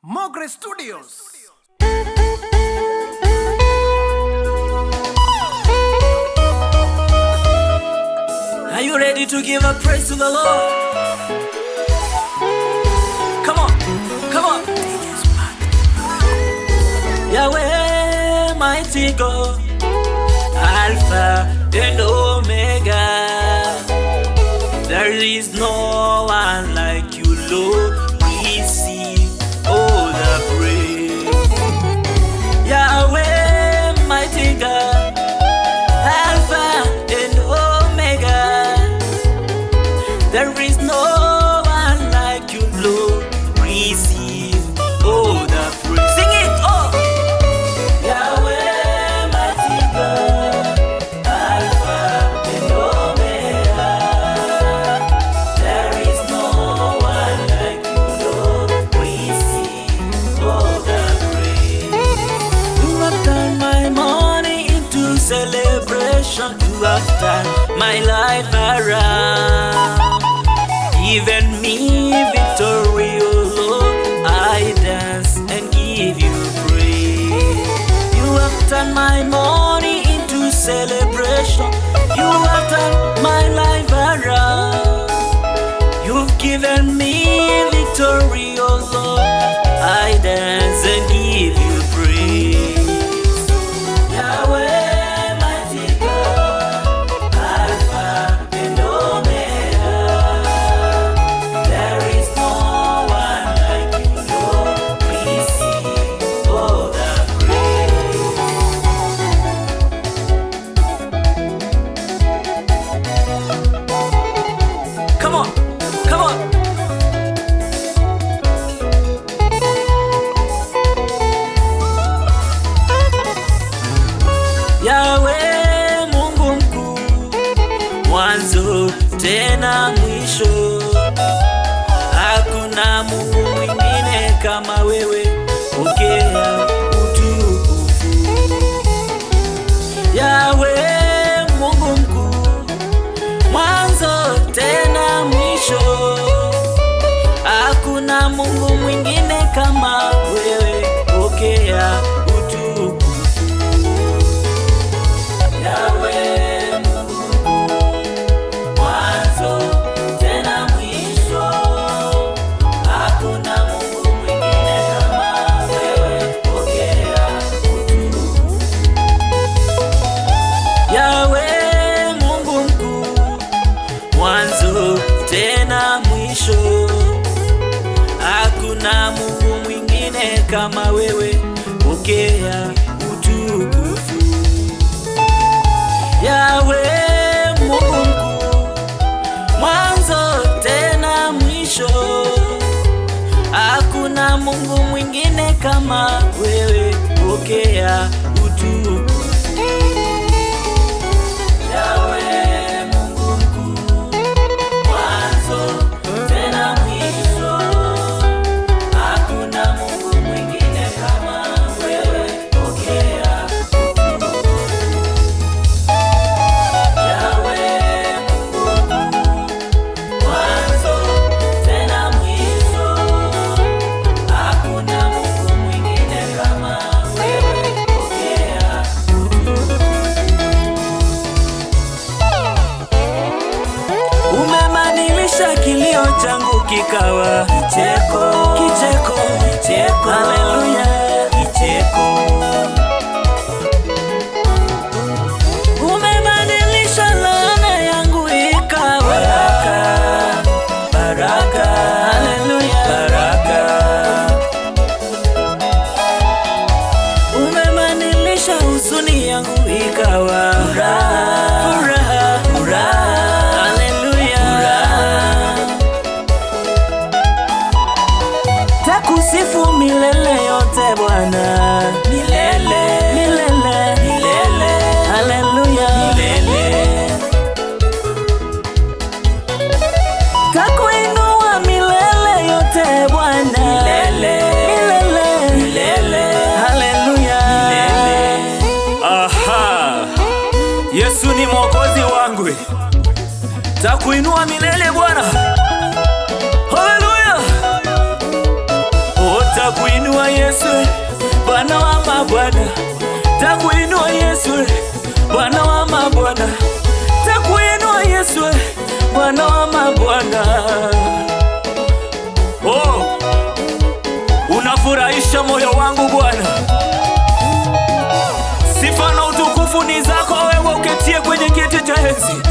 Mogre Studios. Are you ready to give a praise to the Lord? Come on, come on. Yahweh, mighty God, Alpha and Omega. There is no one like you, Lord. Receive all the praise. Yahweh, mighty God, Alpha and Omega. There is no one like you, Lord. Receive all the praise. Sing it, oh! Yahweh, mighty God, Alpha and Omega. There is no one like you, Lord. Receive all the praise. You have turned my morning into celebration. You have turned my life around. Given me victory, oh Lord, I dance and give you praise. You have turned my morning into celebration. You have turned my life around. You've given me victory, oh Lord, I dance and give you praise. Yahweh, mighty God, Alpha and Omega. There is no one like you, Lord. Receive all the praise. Come on, come on. Yahweh, Mungu mkuu, mwanzo tena mwisho. Hakuna Mungu mwingine kama wewe, pokea utukufu. Yahweh, Mungu mkuu, mwanzo tena mwisho. Hakuna Mungu mwingine kama wewe, pokea utukufu. Yahweh, Mungu mkuu, mwanzo tena mwisho. Hakuna Mungu mwingine kama wewe, pokea utukufu. Yahweh, Mungu mkuu, mwanzo tena mwisho. Hakuna Mungu mwingine kama wewe, pokea utukufu. Yahweh, Mungu mkuu, mwanzo tena mwisho. Hakuna Mungu mwingine kama wewe, pokea utukufu. Yahweh, Mungu mkuu, mwanzo tena mwisho. Hakuna Mungu mwingine kama wewe, pokea kilio changu kikawa kicheko, kicheko, kicheko. Haleluya, kicheko. Umebadilisha laana yangu ikawa baraka, baraka. Haleluya, baraka. Umebadilisha huzuni yangu ikawa furaha, furaha, furaha. Takusifu milele yote Bwana, milele, milele, milele. Haleluya, milele. Takuinua milele yote Bwana, milele, milele, milele. Haleluya, milele. Aha, Yesu ni mwokozi wangu, takuinua milele Bwana. Haleluya. Takuinua takuinua Yesu, Bwana wa mabwana, takuinua Yesu, Bwana wa mabwana, takuinua Yesu, Bwana wa mabwana. Oh, unafurahisha moyo wangu Bwana. Sifa na utukufu ni zako wewe uketie kwenye kiti cha enzi.